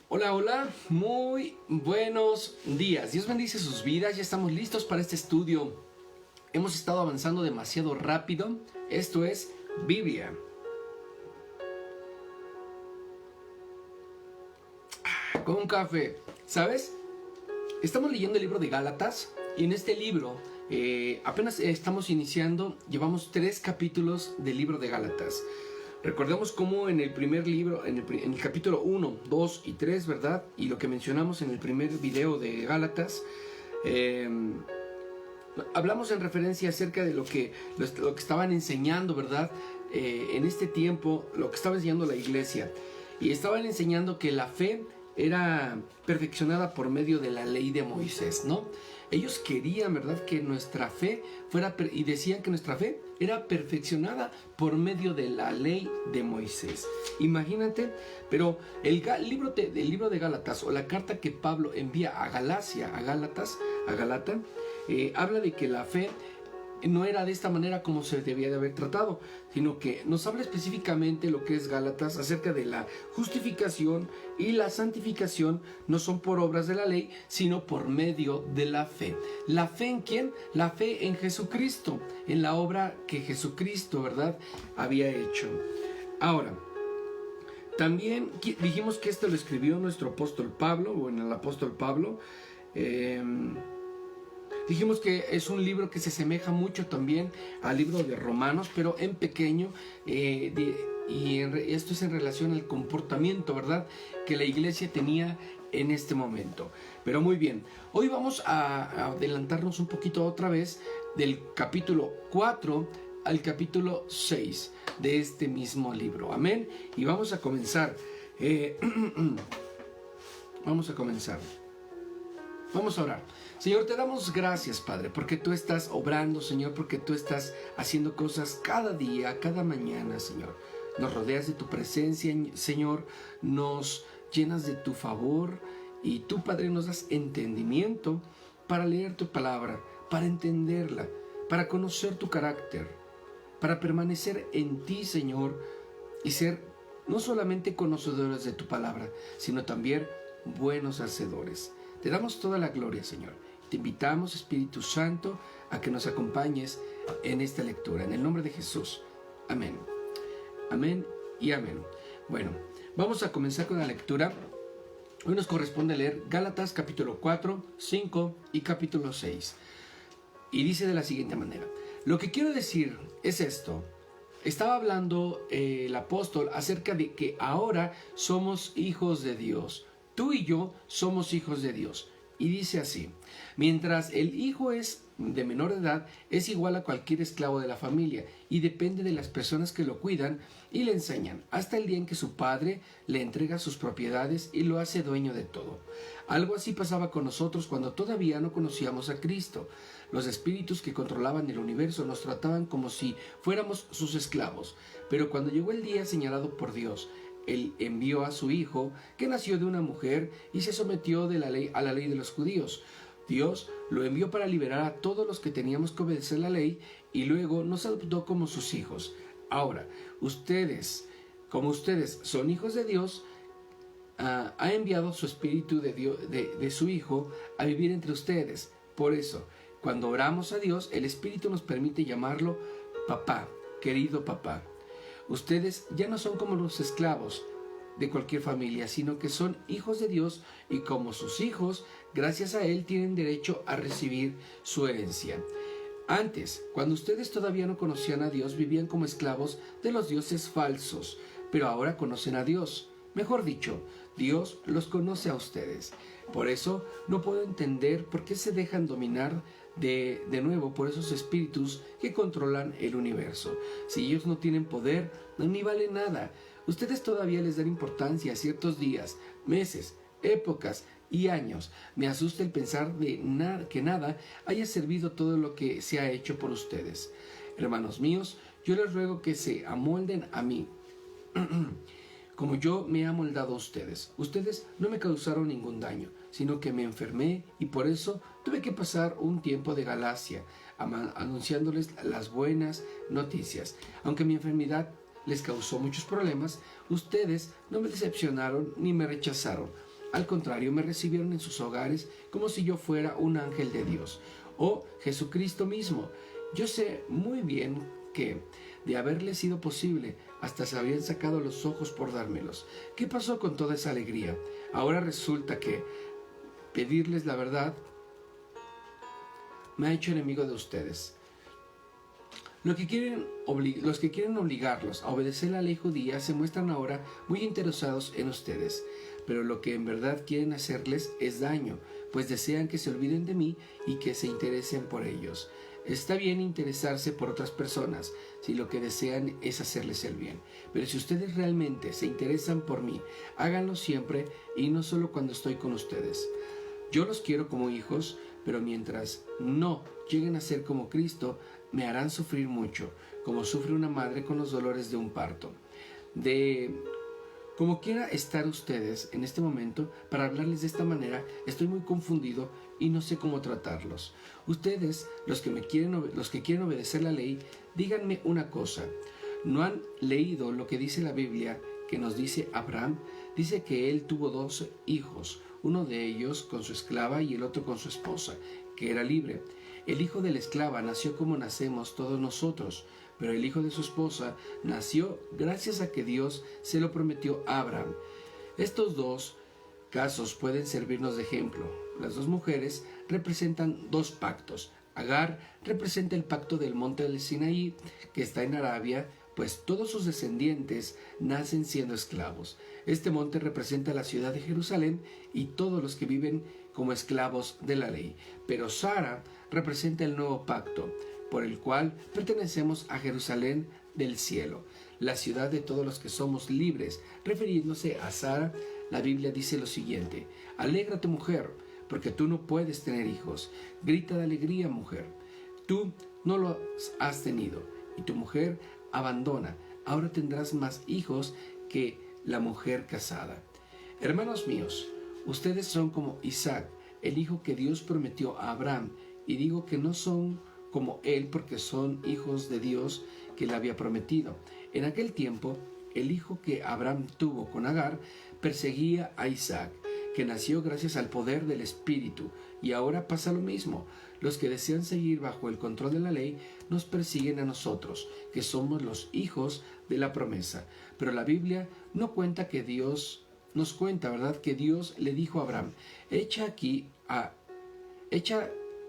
Hola, hola, muy buenos días. Dios bendice sus vidas. Ya estamos listos para este estudio. Hemos estado avanzando demasiado rápido. Esto es Biblia. Con un café. ¿Sabes? Estamos leyendo el libro de Gálatas y en este libro apenas estamos iniciando. Llevamos 3 capítulos del libro de Gálatas. Recordemos cómo en el primer libro, en el capítulo 1, 2 y 3, ¿verdad? Y lo que mencionamos en el primer video de Gálatas, hablamos en referencia acerca de lo que estaban enseñando, ¿verdad? En este tiempo, lo que estaba enseñando la iglesia. Y estaban enseñando que la fe era perfeccionada por medio de la ley de Moisés, ¿no? Ellos querían, ¿verdad?, que nuestra fe fuera, y decían que nuestra fe era perfeccionada por medio de la ley de Moisés. Imagínate, pero el libro de Gálatas, o la carta que Pablo envía a Gálatas, habla de que la fe no era de esta manera como se debía de haber tratado, sino que nos habla específicamente lo que es Gálatas acerca de la justificación y la santificación no son por obras de la ley, sino por medio de la fe. ¿La fe en quién? La fe en Jesucristo, en la obra que Jesucristo, ¿verdad?, había hecho. Ahora, también dijimos que esto lo escribió nuestro apóstol Pablo, o en el apóstol Pablo. Dijimos que es un libro que se asemeja mucho también al libro de Romanos, pero en pequeño, esto es en relación al comportamiento, ¿verdad?, que la iglesia tenía en este momento. Pero muy bien, hoy vamos a adelantarnos un poquito otra vez del capítulo 4 al capítulo 6 de este mismo libro. Amén. Y vamos a comenzar. Vamos a orar. Señor, te damos gracias, Padre, porque tú estás obrando, Señor, porque tú estás haciendo cosas cada día, cada mañana, Señor. Nos rodeas de tu presencia, Señor, nos llenas de tu favor y tú, Padre, nos das entendimiento para leer tu palabra, para entenderla, para conocer tu carácter, para permanecer en ti, Señor, y ser no solamente conocedores de tu palabra, sino también buenos hacedores. Te damos toda la gloria, Señor. Te invitamos, Espíritu Santo, a que nos acompañes en esta lectura. En el nombre de Jesús. Amén. Amén y amén. Bueno, vamos a comenzar con la lectura. Hoy nos corresponde leer Gálatas capítulo 4, 5 y capítulo 6. Y dice de la siguiente manera. Lo que quiero decir es esto. Estaba hablando el apóstol acerca de que ahora somos hijos de Dios. Tú y yo somos hijos de Dios. Y dice así: mientras el hijo es de menor edad, es igual a cualquier esclavo de la familia y depende de las personas que lo cuidan y le enseñan, hasta el día en que su padre le entrega sus propiedades y lo hace dueño de todo. Algo así pasaba con nosotros cuando todavía no conocíamos a Cristo. Los espíritus que controlaban el universo nos trataban como si fuéramos sus esclavos. Pero cuando llegó el día señalado por Dios, Él envió a su Hijo, que nació de una mujer y se sometió a la ley de los judíos. Dios lo envió para liberar a todos los que teníamos que obedecer la ley y luego nos adoptó como sus hijos. Ahora, como ustedes son hijos de Dios, ha enviado su Espíritu de su Hijo a vivir entre ustedes. Por eso, cuando oramos a Dios, el Espíritu nos permite llamarlo papá, querido papá. Ustedes ya no son como los esclavos de cualquier familia, sino que son hijos de Dios y como sus hijos, gracias a Él tienen derecho a recibir su herencia. Antes, cuando ustedes todavía no conocían a Dios, vivían como esclavos de los dioses falsos, pero ahora conocen a Dios. Mejor dicho, Dios los conoce a ustedes. Por eso no puedo entender por qué se dejan dominar de nuevo por esos espíritus que controlan el universo. Si ellos no tienen poder, ni valen nada. Ustedes todavía les dan importancia a ciertos días, meses, épocas y años. Me asusta el pensar que nada haya servido todo lo que se ha hecho por ustedes. Hermanos míos, yo les ruego que se amolden a mí, como yo me he amoldado a ustedes. Ustedes no me causaron ningún daño, sino que me enfermé y por eso tuve que pasar un tiempo de Galacia, anunciándoles las buenas noticias. Aunque mi enfermedad les causó muchos problemas, ustedes no me decepcionaron ni me rechazaron. Al contrario, me recibieron en sus hogares como si yo fuera un ángel de Dios o Jesucristo mismo. Yo sé muy bien que, de haberle sido posible, hasta se habían sacado los ojos por dármelos. ¿Qué pasó con toda esa alegría? Ahora resulta que pedirles la verdad me ha hecho enemigo de ustedes. Los que quieren obligarlos a obedecer la ley judía se muestran ahora muy interesados en ustedes, pero lo que en verdad quieren hacerles es daño, pues desean que se olviden de mí y que se interesen por ellos. Está bien interesarse por otras personas si lo que desean es hacerles el bien, pero si ustedes realmente se interesan por mí, háganlo siempre y no solo cuando estoy con ustedes. Yo los quiero como hijos, pero mientras no lleguen a ser como Cristo, me harán sufrir mucho, como sufre una madre con los dolores de un parto. Como quiera estar ustedes en este momento, para hablarles de esta manera, estoy muy confundido y no sé cómo tratarlos. Ustedes, los que quieren obedecer la ley, díganme una cosa. ¿No han leído lo que dice la Biblia, que nos dice Abraham? Dice que él tuvo 2 hijos, uno de ellos con su esclava y el otro con su esposa, que era libre. El hijo de la esclava nació como nacemos todos nosotros, pero el hijo de su esposa nació gracias a que Dios se lo prometió a Abraham. Estos 2 casos pueden servirnos de ejemplo. Las 2 mujeres representan 2 pactos. Agar representa el pacto del monte del Sinaí, que está en Arabia, pues todos sus descendientes nacen siendo esclavos. Este monte representa la ciudad de Jerusalén y todos los que viven como esclavos de la ley. Pero Sara representa el nuevo pacto, por el cual pertenecemos a Jerusalén del cielo, la ciudad de todos los que somos libres. Refiriéndose a Sara, la Biblia dice lo siguiente: alégrate, mujer, porque tú no puedes tener hijos. Grita de alegría, mujer, tú no los has tenido, y tu mujer abandona. Ahora tendrás más hijos que la mujer casada. Hermanos míos, ustedes son como Isaac, el hijo que Dios prometió a Abraham, y digo que no son como él porque son hijos de Dios que le había prometido. En aquel tiempo, el hijo que Abraham tuvo con Agar perseguía a Isaac, que nació gracias al poder del Espíritu, y ahora pasa lo mismo. Los que desean seguir bajo el control de la ley nos persiguen a nosotros, que somos los hijos de la promesa. Pero la Biblia nos cuenta, ¿verdad?, que Dios le dijo a Abraham: echa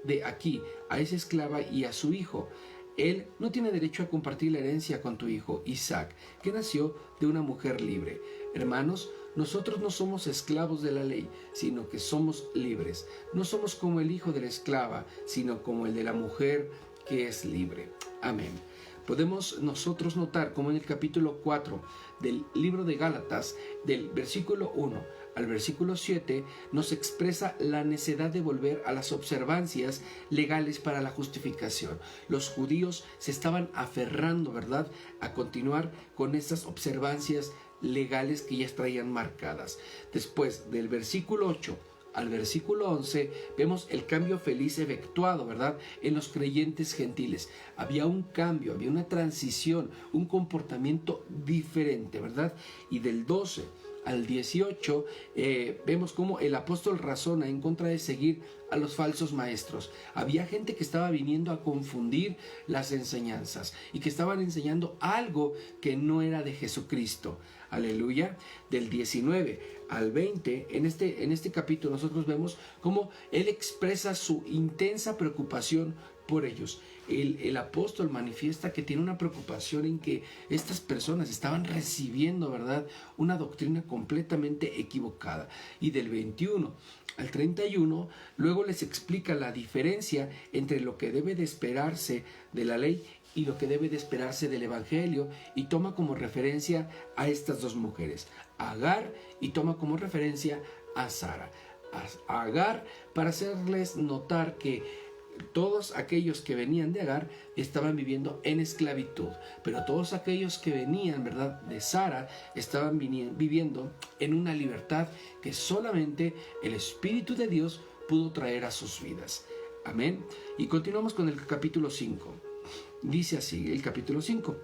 de aquí a esa esclava y a su hijo. Él no tiene derecho a compartir la herencia con tu hijo Isaac, que nació de una mujer libre. Hermanos, nosotros no somos esclavos de la ley, sino que somos libres. No somos como el hijo de la esclava, sino como el de la mujer que es libre. Amén. Podemos nosotros notar como en el capítulo 4 del libro de Gálatas, del versículo 1 al versículo 7, nos expresa la necesidad de volver a las observancias legales para la justificación. Los judíos se estaban aferrando, ¿verdad?, a continuar con esas observancias legales que ya traían marcadas. Después del versículo 8 al versículo 11 vemos el cambio feliz efectuado, ¿verdad?, en los creyentes gentiles. Había un cambio, había una transición, un comportamiento diferente, ¿verdad? Y del 12 al 18 vemos cómo el apóstol razona en contra de seguir a los falsos maestros. Había gente que estaba viniendo a confundir las enseñanzas y que estaban enseñando algo que no era de Jesucristo. Aleluya. Del 19 al 20, en este capítulo nosotros vemos cómo él expresa su intensa preocupación por ellos. El apóstol manifiesta que tiene una preocupación en que estas personas estaban recibiendo, ¿verdad?, una doctrina completamente equivocada. Y del 21 al 31, luego les explica la diferencia entre lo que debe de esperarse de la ley y lo que debe de esperarse del evangelio, y toma como referencia a estas 2 mujeres, a Agar, y toma como referencia a Sara. A Agar, para hacerles notar que todos aquellos que venían de Agar estaban viviendo en esclavitud, pero todos aquellos que venían, ¿verdad?, de Sara estaban viviendo en una libertad que solamente el Espíritu de Dios pudo traer a sus vidas. Amén. Y continuamos con el capítulo 5. Dice así el capítulo 5.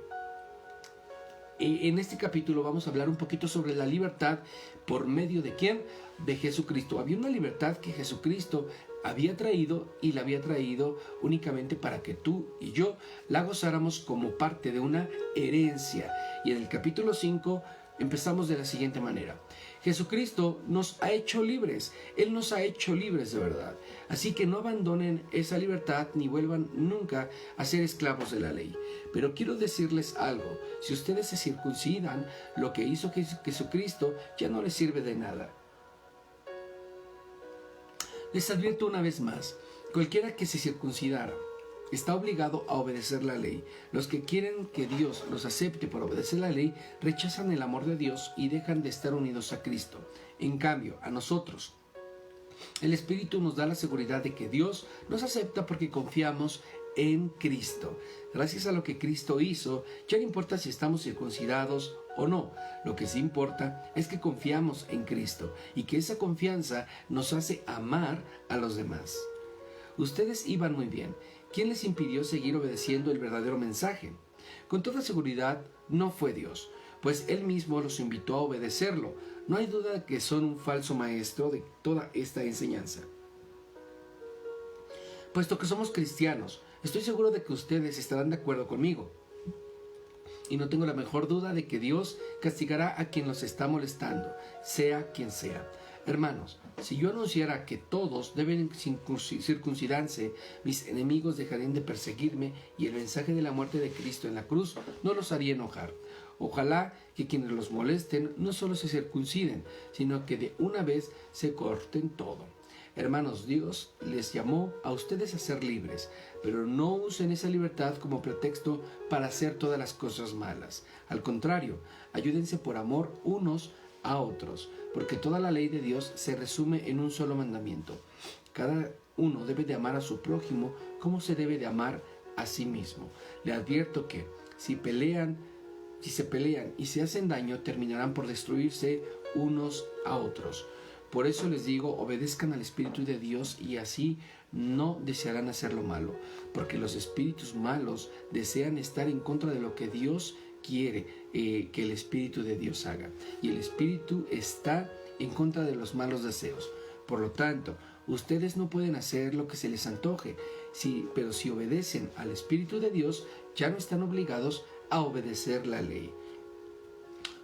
En este capítulo vamos a hablar un poquito sobre la libertad por medio de ¿quién? De Jesucristo. Había una libertad que Jesucristo había traído y la había traído únicamente para que tú y yo la gozáramos como parte de una herencia. Y en el capítulo 5 empezamos de la siguiente manera. Jesucristo nos ha hecho libres. Él nos ha hecho libres de verdad. Así que no abandonen esa libertad ni vuelvan nunca a ser esclavos de la ley. Pero quiero decirles algo. Si ustedes se circuncidan, lo que hizo Jesucristo ya no les sirve de nada. Les advierto una vez más, cualquiera que se circuncidara está obligado a obedecer la ley. Los que quieren que Dios los acepte por obedecer la ley rechazan el amor de Dios y dejan de estar unidos a Cristo. En cambio, a nosotros, el Espíritu nos da la seguridad de que Dios nos acepta porque confiamos en Cristo. Gracias a lo que Cristo hizo, ya no importa si estamos circuncidados o no. Lo que sí importa es que confiamos en Cristo y que esa confianza nos hace amar a los demás. Ustedes iban muy bien. ¿Quién les impidió seguir obedeciendo el verdadero mensaje? Con toda seguridad, no fue Dios, pues Él mismo los invitó a obedecerlo. No hay duda que son un falso maestro de toda esta enseñanza. Puesto que somos cristianos, estoy seguro de que ustedes estarán de acuerdo conmigo. Y no tengo la mejor duda de que Dios castigará a quien los está molestando, sea quien sea. Hermanos, si yo anunciara que todos deben circuncidarse, mis enemigos dejarían de perseguirme y el mensaje de la muerte de Cristo en la cruz no los haría enojar. Ojalá que quienes los molesten no solo se circunciden, sino que de una vez se corten todo. Hermanos, Dios les llamó a ustedes a ser libres, pero no usen esa libertad como pretexto para hacer todas las cosas malas. Al contrario, ayúdense por amor unos a otros, porque toda la ley de Dios se resume en un solo mandamiento. Cada uno debe de amar a su prójimo como se debe de amar a sí mismo. Le advierto que si se pelean y se hacen daño, terminarán por destruirse unos a otros. Por eso les digo, obedezcan al Espíritu de Dios y así no desearán hacer lo malo, porque los espíritus malos desean estar en contra de lo que Dios quiere que el Espíritu de Dios haga. Y el Espíritu está en contra de los malos deseos. Por lo tanto, ustedes no pueden hacer lo que se les antoje, pero si obedecen al Espíritu de Dios, ya no están obligados a obedecer la ley.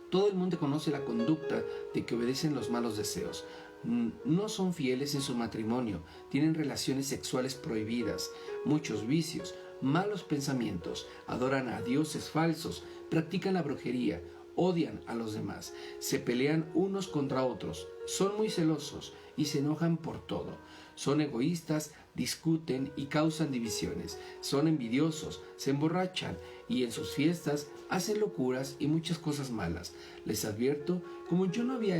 Todo el mundo conoce la conducta de que obedecen los malos deseos. No son fieles en su matrimonio, tienen relaciones sexuales prohibidas, muchos vicios, malos pensamientos, adoran a dioses falsos, practican la brujería, odian a los demás, se pelean unos contra otros, son muy celosos y se enojan por todo. Son egoístas, discuten y causan divisiones. Son envidiosos, se emborrachan y en sus fiestas hacen locuras y muchas cosas malas. Les advierto, como yo lo había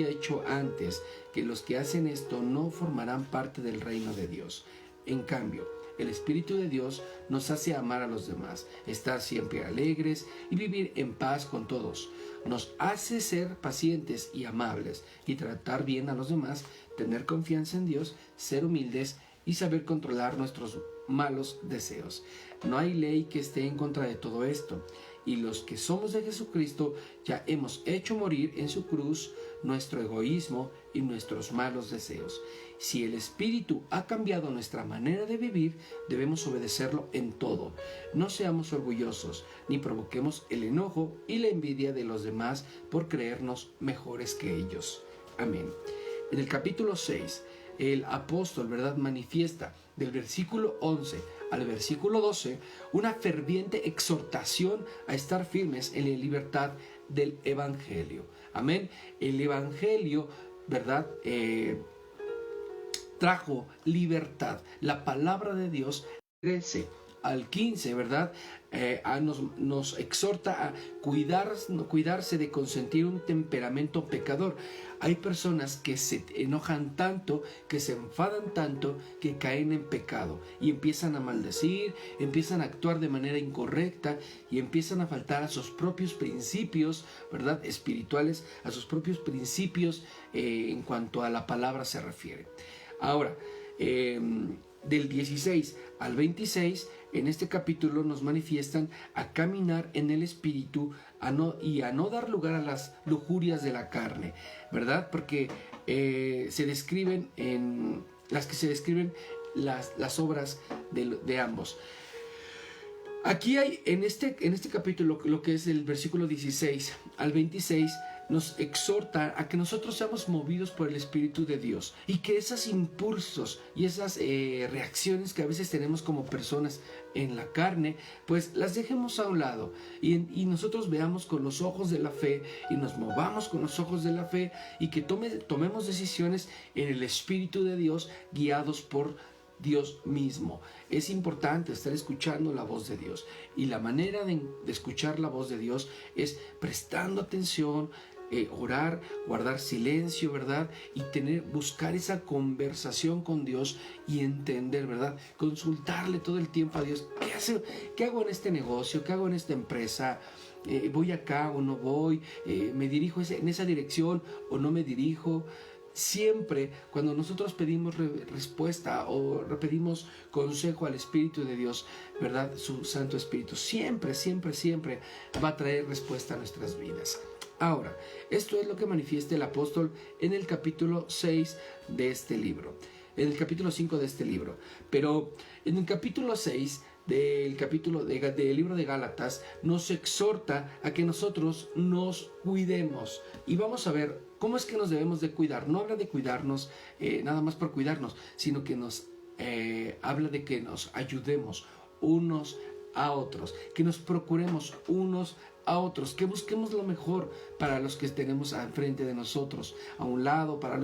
hecho antes, que los que hacen esto no formarán parte del reino de Dios. En cambio, el Espíritu de Dios nos hace amar a los demás, estar siempre alegres y vivir en paz con todos. Nos hace ser pacientes y amables y tratar bien a los demás, tener confianza en Dios, ser humildes y saber controlar nuestros malos deseos. No hay ley que esté en contra de todo esto. Y los que somos de Jesucristo ya hemos hecho morir en su cruz nuestro egoísmo y nuestros malos deseos. Si el Espíritu ha cambiado nuestra manera de vivir, debemos obedecerlo en todo. No seamos orgullosos, ni provoquemos el enojo y la envidia de los demás por creernos mejores que ellos. Amén. En el capítulo 6, el apóstol, ¿verdad?, manifiesta del versículo 11 al versículo 12 una ferviente exhortación a estar firmes en la libertad del Evangelio. Amén. El Evangelio, ¿verdad?, trajo libertad. La palabra de Dios 13 al 15, ¿verdad? Nos exhorta a cuidarse de consentir un temperamento pecador. Hay personas que se enojan tanto, que se enfadan tanto, que caen en pecado y empiezan a maldecir, empiezan a actuar de manera incorrecta y empiezan a faltar a sus propios principios, ¿verdad?, espirituales, a sus propios principios en cuanto a la palabra se refiere. Ahora, del 16 al 26, en este capítulo nos manifiestan a caminar en el Espíritu y a no dar lugar a las lujurias de la carne, ¿verdad? Porque se describen las obras de ambos. Aquí hay, en este capítulo, lo que es el versículo 16 al 26, nos exhorta a que nosotros seamos movidos por el Espíritu de Dios y que esos impulsos y esas reacciones que a veces tenemos como personas en la carne, pues las dejemos a un lado y nosotros veamos con los ojos de la fe y nos movamos con los ojos de la fe y que tomemos decisiones en el Espíritu de Dios, guiados por Dios mismo. Es importante estar escuchando la voz de Dios, y la manera de escuchar la voz de Dios es prestando atención, orar, guardar silencio, ¿verdad? Y buscar esa conversación con Dios y entender, ¿verdad? Consultarle todo el tiempo a Dios. ¿Qué hago en este negocio? ¿Qué hago en esta empresa? ¿Voy acá o no voy? ¿Me dirijo en esa dirección o no me dirijo? Siempre cuando nosotros pedimos respuesta o pedimos consejo al Espíritu de Dios, ¿verdad? Su Santo Espíritu siempre va a traer respuesta a nuestras vidas. Ahora, esto es lo que manifiesta el apóstol en el capítulo 6 de este libro, en el capítulo 5 de este libro. Pero en el capítulo 6 del libro de Gálatas nos exhorta a que nosotros nos cuidemos. Y vamos a ver cómo es que nos debemos de cuidar. No habla de cuidarnos nada más por cuidarnos, sino que nos habla de que nos ayudemos unos a otros, que nos procuremos unos a otros, que busquemos lo mejor para los que tenemos enfrente de nosotros, a un lado, para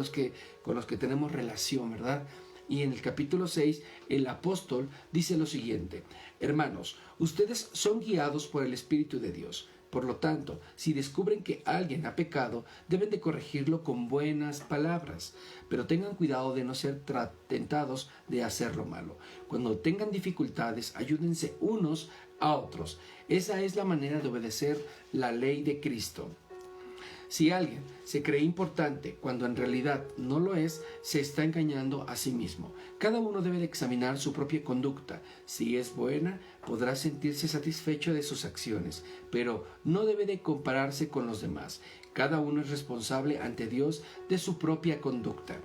con los que tenemos relación, ¿verdad? Y en el capítulo 6, el apóstol dice lo siguiente: hermanos, ustedes son guiados por el Espíritu de Dios. Por lo tanto, si descubren que alguien ha pecado, deben de corregirlo con buenas palabras, pero tengan cuidado de no ser tentados de hacer lo malo. Cuando tengan dificultades, ayúdense unos a otros. Esa es la manera de obedecer la ley de Cristo. Si alguien se cree importante cuando en realidad no lo es, se está engañando a sí mismo. Cada uno debe de examinar su propia conducta. Si es buena, podrá sentirse satisfecho de sus acciones, pero no debe de compararse con los demás. Cada uno es responsable ante Dios de su propia conducta.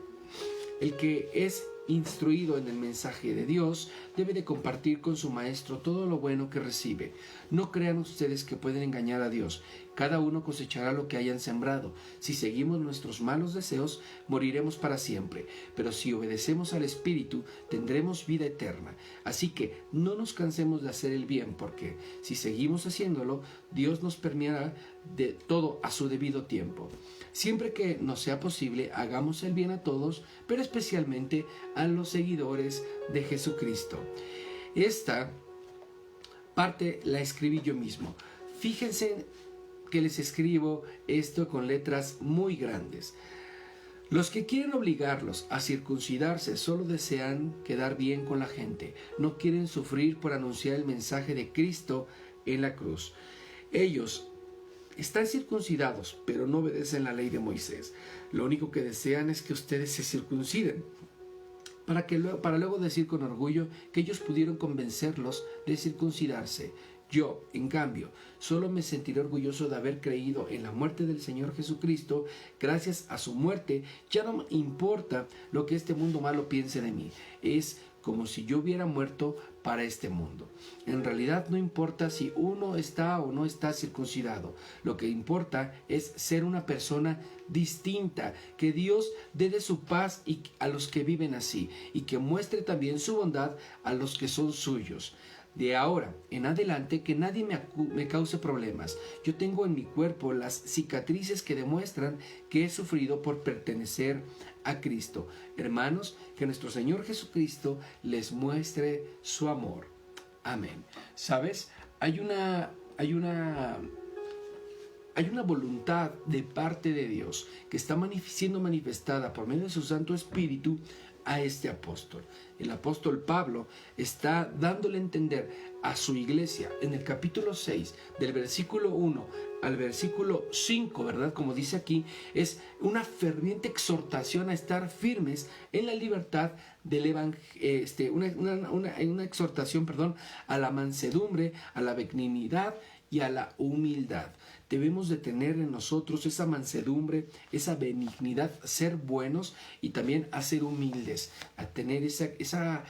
El que es instruido en el mensaje de Dios debe de compartir con su maestro todo lo bueno que recibe. No crean ustedes que pueden engañar a Dios. Cada uno cosechará lo que hayan sembrado. Si seguimos nuestros malos deseos, moriremos para siempre. Pero si obedecemos al Espíritu, tendremos vida eterna. Así que no nos cansemos de hacer el bien, porque si seguimos haciéndolo, Dios nos premiará de todo a su debido tiempo. Siempre que nos sea posible, hagamos el bien a todos, pero especialmente a los seguidores de Jesucristo. Esta parte la escribí yo mismo. Fíjense que les escribo esto con letras muy grandes. Los que quieren obligarlos a circuncidarse solo desean quedar bien con la gente. No quieren sufrir por anunciar el mensaje de Cristo en la cruz. Ellos están circuncidados, pero no obedecen la ley de Moisés. Lo único que desean es que ustedes se circunciden, para luego decir con orgullo que ellos pudieron convencerlos de circuncidarse. Yo, en cambio, solo me sentiré orgulloso de haber creído en la muerte del Señor Jesucristo. Gracias a su muerte, ya no me importa lo que este mundo malo piense de mí. Es como si yo hubiera muerto para este mundo. En realidad no importa si uno está o no está circuncidado. Lo que importa es ser una persona distinta, que Dios dé de su paz a los que viven así, y que muestre también su bondad a los que son suyos. De ahora en adelante, que nadie me cause problemas. Yo tengo en mi cuerpo las cicatrices que demuestran que he sufrido por pertenecer a Cristo. Hermanos, que nuestro Señor Jesucristo les muestre su amor. Amén. ¿Sabes? Hay una voluntad de parte de Dios que está siendo manifestada por medio de su Santo Espíritu a este apóstol. El apóstol Pablo está dándole a entender a su iglesia en el capítulo 6, del versículo 1 al versículo 5, ¿verdad? Como dice aquí, es una ferviente exhortación a estar firmes en la libertad del evangelio, una exhortación, perdón, a la mansedumbre, a la benignidad y a la humildad. Debemos de tener en nosotros esa mansedumbre, esa benignidad, ser buenos y también a ser humildes, a tener esa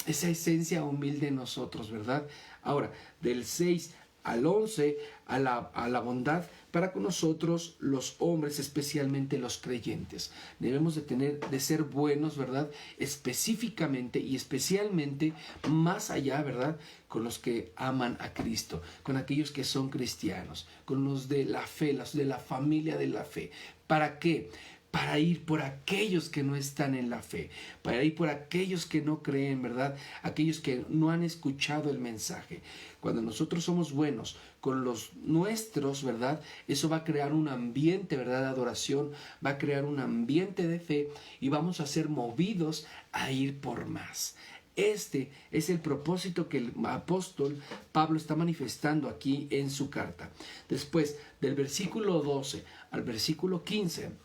esencia humilde en nosotros, ¿verdad? Ahora, del 6 al 11, a la bondad para con nosotros los hombres, especialmente los creyentes. Debemos de ser buenos, ¿verdad? Específicamente y especialmente más allá, ¿verdad? Con los que aman a Cristo, con aquellos que son cristianos, con los de la fe, los de la familia de la fe. ¿Para qué? Para ir por aquellos que no están en la fe, para ir por aquellos que no creen, ¿verdad? Aquellos que no han escuchado el mensaje. Cuando nosotros somos buenos con los nuestros, ¿verdad? Eso va a crear un ambiente, ¿verdad? De adoración, va a crear un ambiente de fe y vamos a ser movidos a ir por más. Este es el propósito que el apóstol Pablo está manifestando aquí en su carta. Después, del versículo 12 al versículo 15,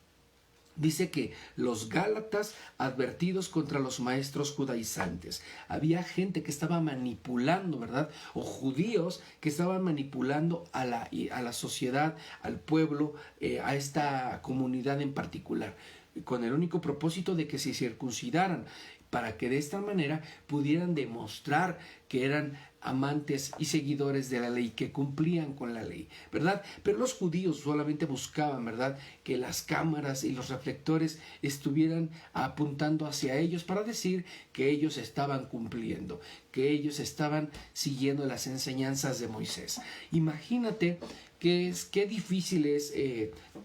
dice que los Gálatas advertidos contra los maestros judaizantes. Había gente que estaba manipulando, ¿verdad? O judíos que estaban manipulando a la sociedad, al pueblo, a esta comunidad en particular, con el único propósito de que se circuncidaran, para que de esta manera pudieran demostrar que eran amantes y seguidores de la ley, que cumplían con la ley, ¿verdad? Pero los judíos solamente buscaban, ¿verdad?, que las cámaras y los reflectores estuvieran apuntando hacia ellos para decir que ellos estaban cumpliendo, que ellos estaban siguiendo las enseñanzas de Moisés. Imagínate qué difícil es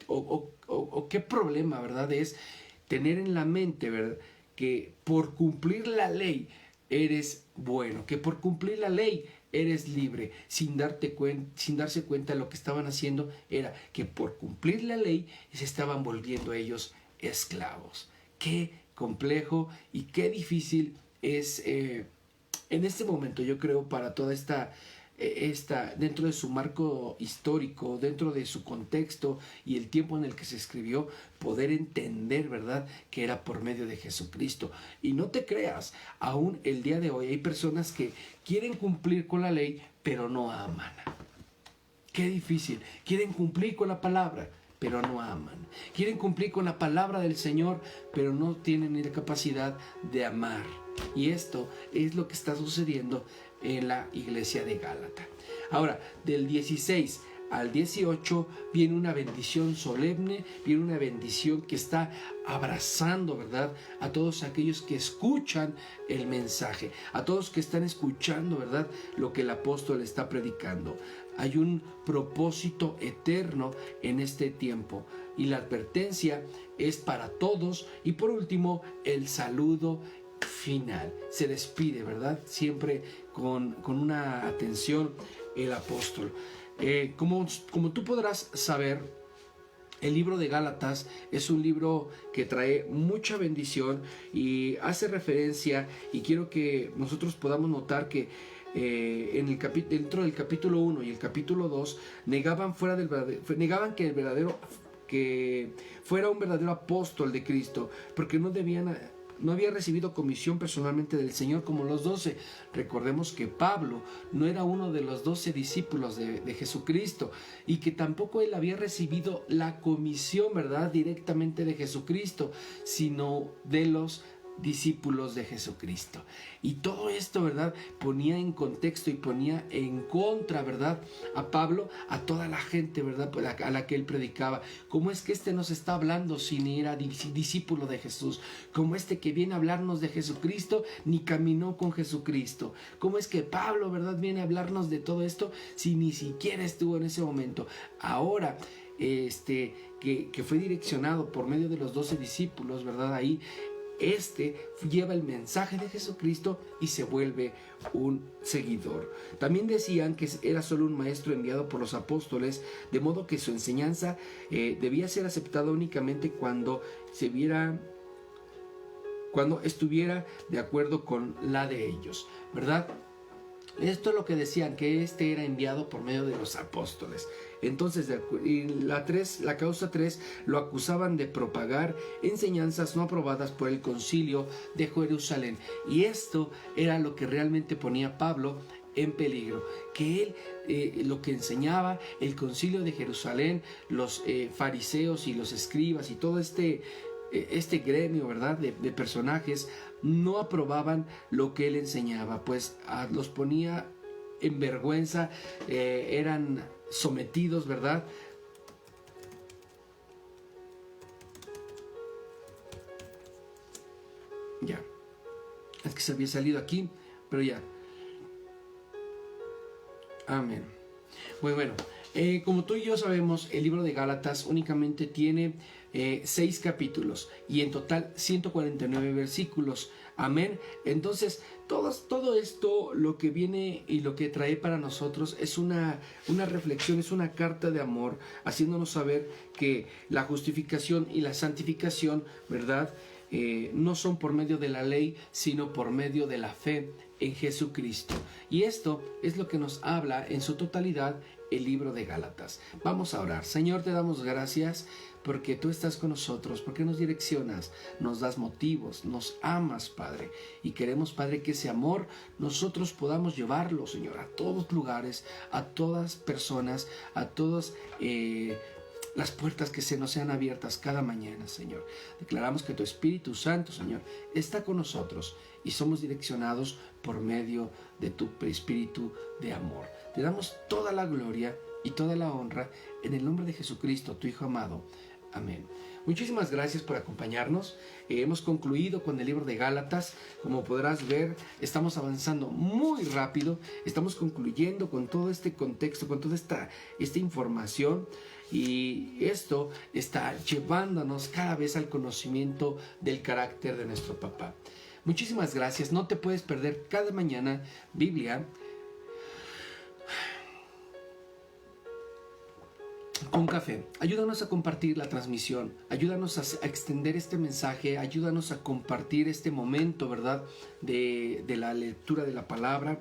o qué problema, ¿verdad?, es tener en la mente, ¿verdad?, que por cumplir la ley eres bueno, que por cumplir la ley eres libre, sin darse cuenta de lo que estaban haciendo era que por cumplir la ley se estaban volviendo ellos esclavos. Qué complejo y qué difícil es en este momento, yo creo, para toda esta dentro de su marco histórico, dentro de su contexto y el tiempo en el que se escribió, poder entender, ¿verdad?, que era por medio de Jesucristo. Y no te creas, aún el día de hoy hay personas que quieren cumplir con la ley, pero no aman. Qué difícil. Quieren cumplir con la palabra, pero no aman. Quieren cumplir con la palabra del Señor, pero no tienen ni la capacidad de amar. Y esto es lo que está sucediendo en la iglesia de Gálata. Ahora, del 16 al 18 viene una bendición solemne, viene una bendición que está abrazando, ¿verdad?, a todos aquellos que escuchan el mensaje, a todos que están escuchando, ¿verdad?, lo que el apóstol está predicando. Hay un propósito eterno en este tiempo y la advertencia es para todos. Y por último, el saludo final. Se despide, ¿verdad?, siempre con una atención el apóstol. Como tú podrás saber, el libro de Gálatas es un libro que trae mucha bendición y hace referencia, y quiero que nosotros podamos notar que dentro del capítulo 1 y el capítulo 2 negaban que fuera un verdadero apóstol de Cristo, porque no había recibido comisión personalmente del Señor como los 12. Recordemos que Pablo no era uno de los 12 discípulos de Jesucristo, y que tampoco él había recibido la comisión, ¿verdad?, directamente de Jesucristo, sino de los discípulos de Jesucristo. Y todo esto, ¿verdad?, ponía en contexto y ponía en contra, ¿verdad?, a Pablo, a toda la gente, ¿verdad?, a la que él predicaba. ¿Cómo es que nos está hablando si ni era discípulo de Jesús? ¿Cómo que viene a hablarnos de Jesucristo ni caminó con Jesucristo? ¿Cómo es que Pablo, ¿verdad?, viene a hablarnos de todo esto si ni siquiera estuvo en ese momento? Ahora, que fue direccionado por medio de los 12 discípulos, ¿verdad?, ahí lleva el mensaje de Jesucristo y se vuelve un seguidor. También decían que era solo un maestro enviado por los apóstoles, de modo que su enseñanza debía ser aceptada únicamente cuando se viera cuando estuviera de acuerdo con la de ellos, ¿verdad? Esto es lo que decían, que este era enviado por medio de los apóstoles. Entonces, la causa 3, lo acusaban de propagar enseñanzas no aprobadas por el concilio de Jerusalén. Y esto era lo que realmente ponía Pablo en peligro, que él lo que enseñaba el concilio de Jerusalén, los fariseos y los escribas y todo este gremio, ¿verdad?, de personajes, no aprobaban lo que él enseñaba, pues los ponía en vergüenza, eran sometidos, ¿verdad? Ya, es que se había salido aquí, pero ya. Amén. Muy bueno. Como tú y yo sabemos, el libro de Gálatas únicamente tiene 6 capítulos y en total 149 versículos. Amén. Entonces, todo esto, lo que viene y lo que trae para nosotros es una reflexión, es una carta de amor, haciéndonos saber que la justificación y la santificación, ¿verdad?, no son por medio de la ley, sino por medio de la fe en Jesucristo. Y esto es lo que nos habla en su totalidad el libro de Gálatas. Vamos a orar. Señor, te damos gracias porque tú estás con nosotros, porque nos direccionas, nos das motivos, nos amas, Padre. Y queremos, Padre, que ese amor nosotros podamos llevarlo, Señor, a todos lugares, a todas personas, a todos las puertas que se nos sean abiertas cada mañana, Señor. Declaramos que tu Espíritu Santo, Señor, está con nosotros y somos direccionados por medio de tu Espíritu de amor. Te damos toda la gloria y toda la honra en el nombre de Jesucristo, tu Hijo amado. Amén. Muchísimas gracias por acompañarnos. Hemos concluido con el libro de Gálatas. Como podrás ver, estamos avanzando muy rápido. Estamos concluyendo con todo este contexto, con toda esta información. Y esto está llevándonos cada vez al conocimiento del carácter de nuestro papá. Muchísimas gracias. No te puedes perder cada mañana Biblia con café. Ayúdanos a compartir la transmisión, ayúdanos a extender este mensaje, ayúdanos a compartir este momento, ¿verdad?, de la lectura de la palabra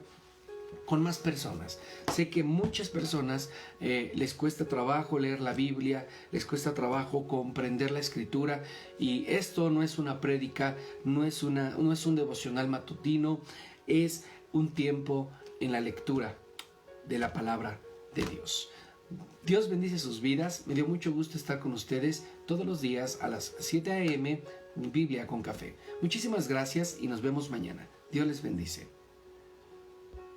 con más personas. Sé que muchas personas les cuesta trabajo leer la Biblia, les cuesta trabajo comprender la Escritura, y esto no es una prédica, no es un devocional matutino, es un tiempo en la lectura de la palabra de Dios. Dios bendice sus vidas. Me dio mucho gusto estar con ustedes todos los días a las 7 a.m. Biblia con café. Muchísimas gracias y nos vemos mañana. Dios les bendice.